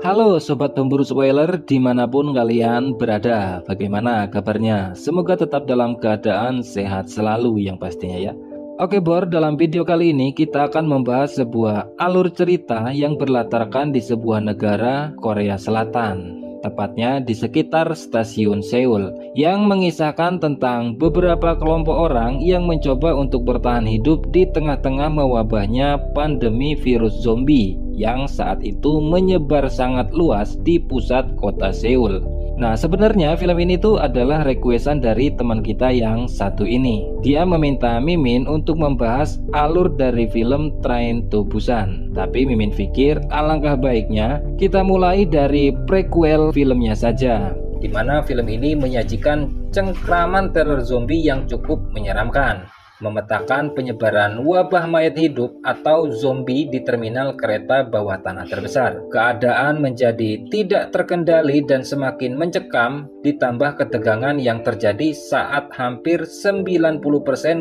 Halo Sobat Pemburu Spoiler dimanapun kalian berada, bagaimana kabarnya? Semoga tetap dalam keadaan sehat selalu yang pastinya ya. Oke Bor, dalam video kali ini kita akan membahas sebuah alur cerita yang berlatarkan di sebuah negara Korea Selatan, tepatnya di sekitar stasiun Seoul, yang mengisahkan tentang beberapa kelompok orang yang mencoba untuk bertahan hidup di tengah-tengah mewabahnya pandemi virus zombie yang saat itu menyebar sangat luas di pusat kota Seoul. Nah, sebenarnya film ini tuh adalah requestan dari teman kita yang satu ini. Dia meminta Mimin untuk membahas alur dari film Train to Busan. Tapi Mimin pikir alangkah baiknya kita mulai dari prequel filmnya saja, di mana film ini menyajikan cengkraman teror zombie yang cukup menyeramkan, memetakan penyebaran wabah mayat hidup atau zombie di terminal kereta bawah tanah terbesar. Keadaan menjadi tidak terkendali dan semakin mencekam, ditambah ketegangan yang terjadi saat hampir 90%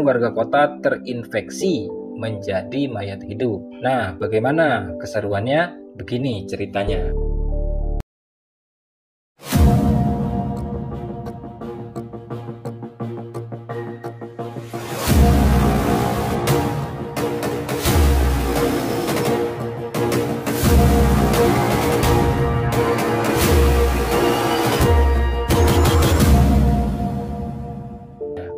warga kota terinfeksi menjadi mayat hidup. Nah, bagaimana keseruannya? Begini ceritanya.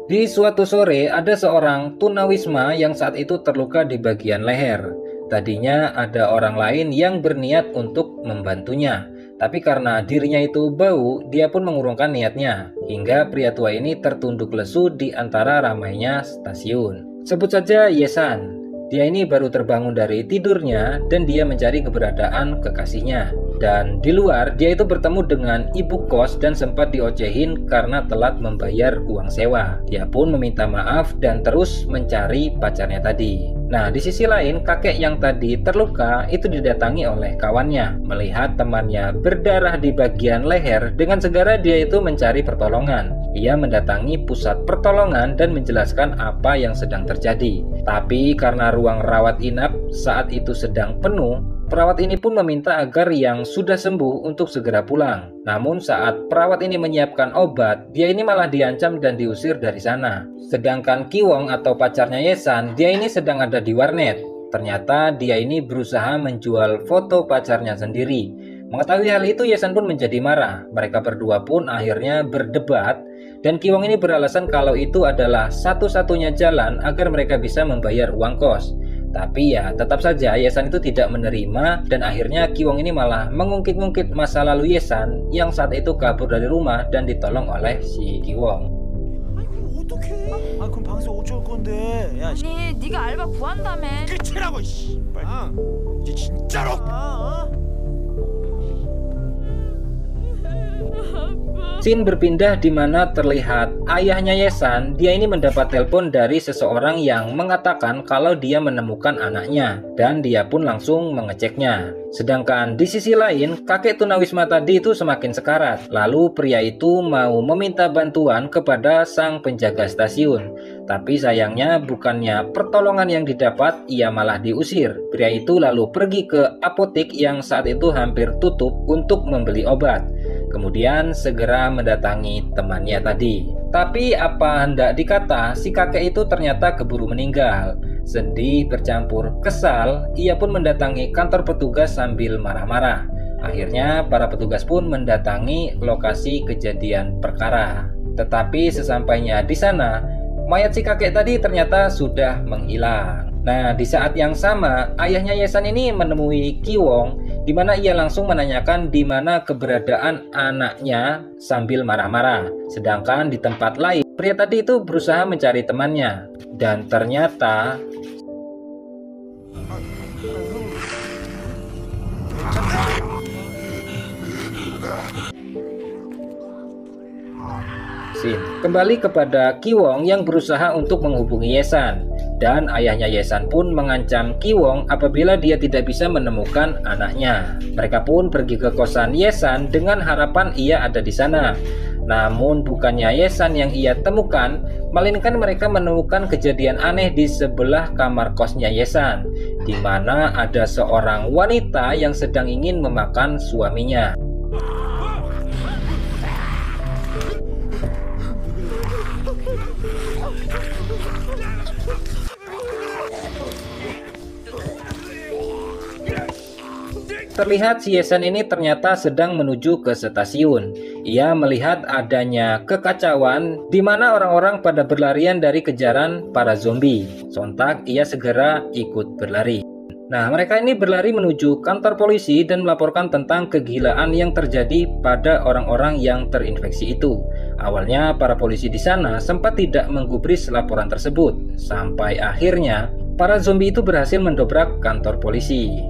Di suatu sore, ada seorang tunawisma yang saat itu terluka di bagian leher. Tadinya ada orang lain yang berniat untuk membantunya, tapi karena dirinya itu bau, dia pun mengurungkan niatnya, hingga pria tua ini tertunduk lesu di antara ramainya stasiun. Sebut saja Yesan. Dia ini baru terbangun dari tidurnya dan dia mencari keberadaan kekasihnya. Dan di luar dia itu bertemu dengan ibu kos dan sempat diocehin karena telat membayar uang sewa. Dia pun meminta maaf dan terus mencari pacarnya tadi. Nah, di sisi lain kakek yang tadi terluka itu didatangi oleh kawannya. Melihat temannya berdarah di bagian leher, dengan segera dia itu mencari pertolongan. Ia mendatangi pusat pertolongan dan menjelaskan apa yang sedang terjadi. Tapi karena ruang rawat inap saat itu sedang penuh, perawat ini pun meminta agar yang sudah sembuh untuk segera pulang. Namun saat perawat ini menyiapkan obat, dia ini malah diancam dan diusir dari sana. Sedangkan Kiwong atau pacarnya Yesan, dia ini sedang ada di warnet. Ternyata dia ini berusaha menjual foto pacarnya sendiri. Mengetahui hal itu, Yesan pun menjadi marah. Mereka berdua pun akhirnya berdebat, dan Kiwong ini beralasan kalau itu adalah satu-satunya jalan agar mereka bisa membayar uang kos. Tapi ya tetap saja Yesan itu tidak menerima, dan akhirnya Kiwong ini malah mengungkit-ungkit masa lalu Yesan yang saat itu kabur dari rumah dan ditolong oleh si Kiwong. 어떡해? 아 그럼 방에서 어쩔 건데? 야, 아니 네가 알바 구한다며. 끝이라고 씨. 이제 진짜로. Scene berpindah di mana terlihat ayahnya Yesan. Dia ini mendapat telepon dari seseorang yang mengatakan kalau dia menemukan anaknya, dan dia pun langsung mengeceknya. Sedangkan di sisi lain, kakek tunawisma tadi itu semakin sekarat. Lalu pria itu mau meminta bantuan kepada sang penjaga stasiun. Tapi sayangnya bukannya pertolongan yang didapat, ia malah diusir. Pria itu lalu pergi ke apotek yang saat itu hampir tutup untuk membeli obat. Kemudian segera mendatangi temannya tadi. Tapi apa hendak dikata, si kakek itu ternyata keburu meninggal. Sedih bercampur kesal, ia pun mendatangi kantor petugas sambil marah-marah. Akhirnya para petugas pun mendatangi lokasi kejadian perkara. Tetapi sesampainya di sana, mayat si kakek tadi ternyata sudah menghilang. Nah, di saat yang sama, ayahnya Yesan ini menemui Kiwong, di mana ia langsung menanyakan di mana keberadaan anaknya sambil marah-marah. Sedangkan di tempat lain, pria tadi itu berusaha mencari temannya, dan ternyata kembali kepada Kiwong yang berusaha untuk menghubungi Yesan. Dan ayahnya Yesan pun mengancam Kiwong apabila dia tidak bisa menemukan anaknya. Mereka pun pergi ke kosan Yesan dengan harapan ia ada di sana. Namun bukannya Yesan yang ia temukan, melainkan mereka menemukan kejadian aneh di sebelah kamar kosnya Yesan, di mana ada seorang wanita yang sedang ingin memakan suaminya. Terlihat si Yesan ini ternyata sedang menuju ke stasiun. Ia melihat adanya kekacauan di mana orang-orang pada berlarian dari kejaran para zombie. Sontak ia segera ikut berlari. Nah, mereka ini berlari menuju kantor polisi dan melaporkan tentang kegilaan yang terjadi pada orang-orang yang terinfeksi itu. Awalnya para polisi di sana sempat tidak menggubris laporan tersebut, sampai akhirnya para zombie itu berhasil mendobrak kantor polisi.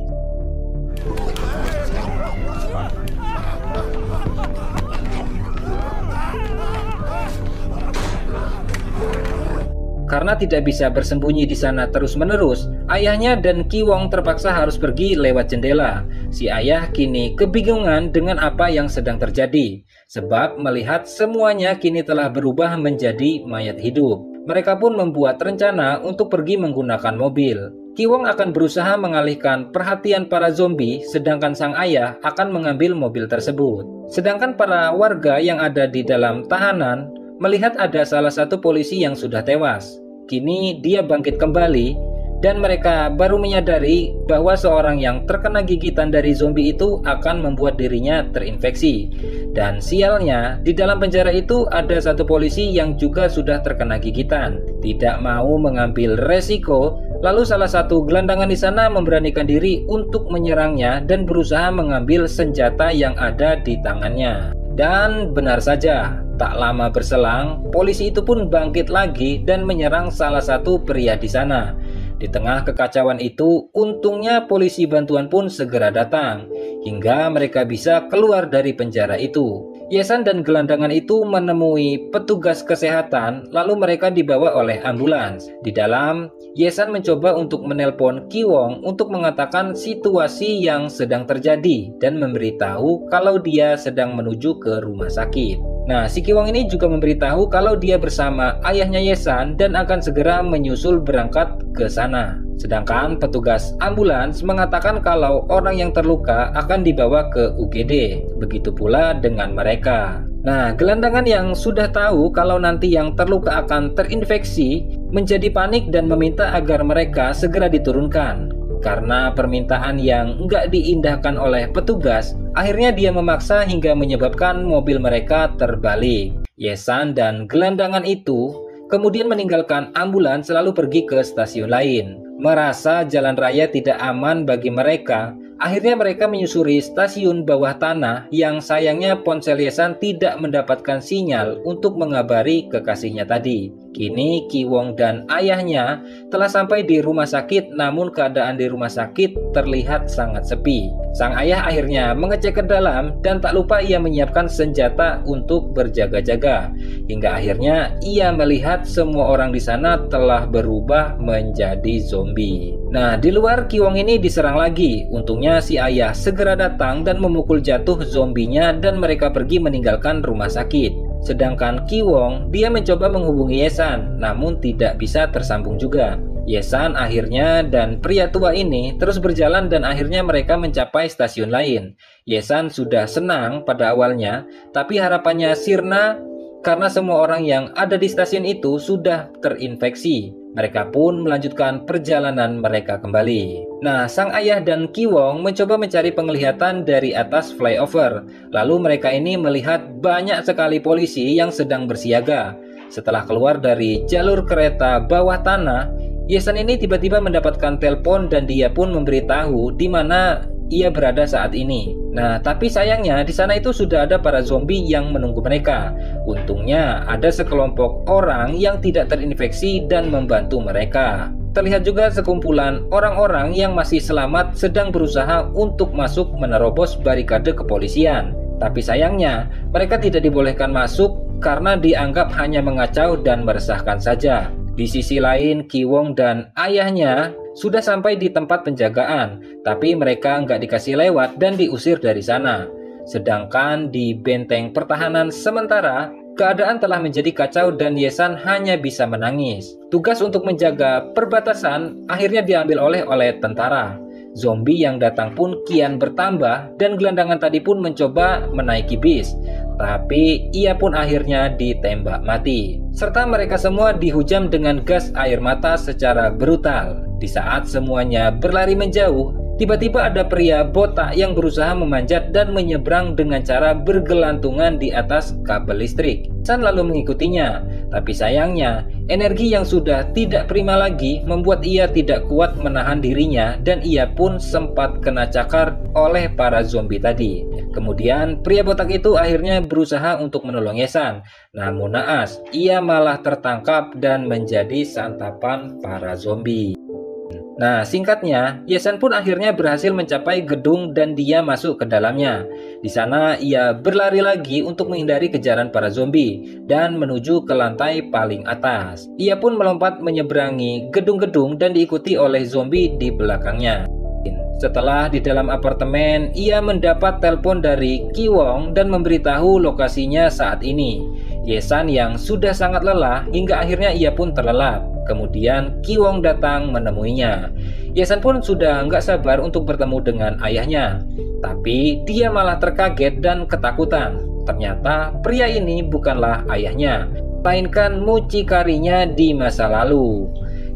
Karena tidak bisa bersembunyi di sana terus-menerus, ayahnya dan Ki Wong terpaksa harus pergi lewat jendela. Si ayah kini kebingungan dengan apa yang sedang terjadi, sebab melihat semuanya kini telah berubah menjadi mayat hidup. Mereka pun membuat rencana untuk pergi menggunakan mobil. Ki Wong akan berusaha mengalihkan perhatian para zombie, sedangkan sang ayah akan mengambil mobil tersebut. Sedangkan para warga yang ada di dalam tahanan melihat ada salah satu polisi yang sudah tewas. Kini dia bangkit kembali dan mereka baru menyadari bahwa seorang yang terkena gigitan dari zombie itu akan membuat dirinya terinfeksi. Dan sialnya, di dalam penjara itu ada satu polisi yang juga sudah terkena gigitan. Tidak mau mengambil resiko, lalu salah satu gelandangan di sana memberanikan diri untuk menyerangnya dan berusaha mengambil senjata yang ada di tangannya. Dan benar saja, tak lama berselang, polisi itu pun bangkit lagi dan menyerang salah satu pria di sana. Di tengah kekacauan itu, untungnya polisi bantuan pun segera datang, hingga mereka bisa keluar dari penjara itu. Yesan dan gelandangan itu menemui petugas kesehatan, lalu mereka dibawa oleh ambulans. Di dalam, Yesan mencoba untuk menelpon Ki Wong untuk mengatakan situasi yang sedang terjadi dan memberitahu kalau dia sedang menuju ke rumah sakit. Nah, si Ki Wong ini juga memberitahu kalau dia bersama ayahnya Yesan dan akan segera menyusul berangkat ke sana. Sedangkan petugas ambulans mengatakan kalau orang yang terluka akan dibawa ke UGD. Begitu pula dengan mereka. Nah, gelandangan yang sudah tahu kalau nanti yang terluka akan terinfeksi menjadi panik dan meminta agar mereka segera diturunkan. Karena permintaan yang nggak diindahkan oleh petugas, akhirnya dia memaksa hingga menyebabkan mobil mereka terbalik. Yesan dan gelandangan itu kemudian meninggalkan ambulans lalu pergi ke stasiun lain. Merasa jalan raya tidak aman bagi mereka, akhirnya mereka menyusuri stasiun bawah tanah yang sayangnya ponsel Yesan tidak mendapatkan sinyal untuk mengabari kekasihnya tadi. Kini Ki Wong dan ayahnya telah sampai di rumah sakit, namun keadaan di rumah sakit terlihat sangat sepi. Sang ayah akhirnya mengecek ke dalam dan tak lupa ia menyiapkan senjata untuk berjaga-jaga. Hingga akhirnya ia melihat semua orang di sana telah berubah menjadi zombie. Nah, di luar Ki Wong ini diserang lagi. Untungnya si ayah segera datang dan memukul jatuh zombinya dan mereka pergi meninggalkan rumah sakit. Sedangkan Ki Wong, dia mencoba menghubungi Yesan, namun tidak bisa tersambung juga. Yesan akhirnya dan pria tua ini terus berjalan dan akhirnya mereka mencapai stasiun lain. Yesan sudah senang pada awalnya, tapi harapannya sirna karena semua orang yang ada di stasiun itu sudah terinfeksi. Mereka pun melanjutkan perjalanan mereka kembali. Nah, sang ayah dan Ki Wong mencoba mencari penglihatan dari atas flyover. Lalu mereka ini melihat banyak sekali polisi yang sedang bersiaga. Setelah keluar dari jalur kereta bawah tanah, Yesan ini tiba-tiba mendapatkan telepon dan dia pun memberitahu di mana ia berada saat ini. Nah, tapi sayangnya di sana itu sudah ada para zombie yang menunggu mereka. Untungnya ada sekelompok orang yang tidak terinfeksi dan membantu mereka. Terlihat juga sekumpulan orang-orang yang masih selamat sedang berusaha untuk masuk menerobos barikade kepolisian. Tapi sayangnya mereka tidak dibolehkan masuk karena dianggap hanya mengacau dan meresahkan saja. Di sisi lain, Ki Wong dan ayahnya sudah sampai di tempat penjagaan, tapi mereka nggak dikasih lewat dan diusir dari sana. Sedangkan di benteng pertahanan sementara, keadaan telah menjadi kacau dan Ye-san hanya bisa menangis. Tugas untuk menjaga perbatasan akhirnya diambil oleh tentara. Zombie yang datang pun kian bertambah dan gelandangan tadi pun mencoba menaiki bis. Tapi ia pun akhirnya ditembak mati. Serta mereka semua dihujam dengan gas air mata secara brutal. Di saat semuanya berlari menjauh, tiba-tiba ada pria botak yang berusaha memanjat dan menyeberang dengan cara bergelantungan di atas kabel listrik. San lalu mengikutinya, tapi sayangnya energi yang sudah tidak prima lagi membuat ia tidak kuat menahan dirinya dan ia pun sempat kena cakar oleh para zombie tadi. Kemudian pria botak itu akhirnya berusaha untuk menolong Ye-san. Namun naas, ia malah tertangkap dan menjadi santapan para zombie. Nah, singkatnya, Ye-san pun akhirnya berhasil mencapai gedung dan dia masuk ke dalamnya. Di sana, ia berlari lagi untuk menghindari kejaran para zombie dan menuju ke lantai paling atas. Ia pun melompat menyeberangi gedung-gedung dan diikuti oleh zombie di belakangnya. Setelah di dalam apartemen, ia mendapat telepon dari Ki-wong dan memberitahu lokasinya saat ini. Ye-san yang sudah sangat lelah hingga akhirnya ia pun terlelap. Kemudian Ki-wong datang menemuinya. Ye-san pun sudah nggak sabar untuk bertemu dengan ayahnya. Tapi dia malah terkaget dan ketakutan. Ternyata pria ini bukanlah ayahnya, melainkan mucikarinya di masa lalu.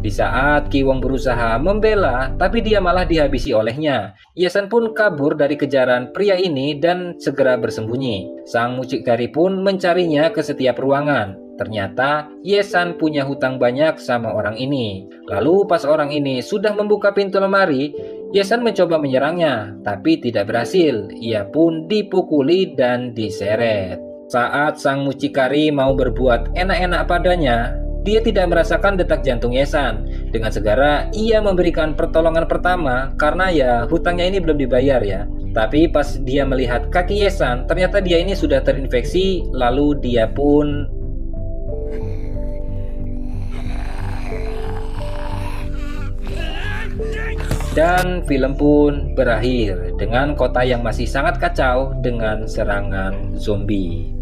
Di saat Ki-wong berusaha membela, tapi dia malah dihabisi olehnya. Ye-san pun kabur dari kejaran pria ini dan segera bersembunyi. Sang mucikari pun mencarinya ke setiap ruangan. Ternyata Ye-san punya hutang banyak sama orang ini. Lalu pas orang ini sudah membuka pintu lemari, Ye-san mencoba menyerangnya, tapi tidak berhasil. Ia pun dipukuli dan diseret. Saat sang mucikari mau berbuat enak-enak padanya, dia tidak merasakan detak jantung Ye-san. Dengan segera ia memberikan pertolongan pertama karena ya hutangnya ini belum dibayar ya. Tapi pas dia melihat kaki Ye-san, ternyata dia ini sudah terinfeksi. Lalu dia pun dan film pun berakhir dengan kota yang masih sangat kacau dengan serangan zombie.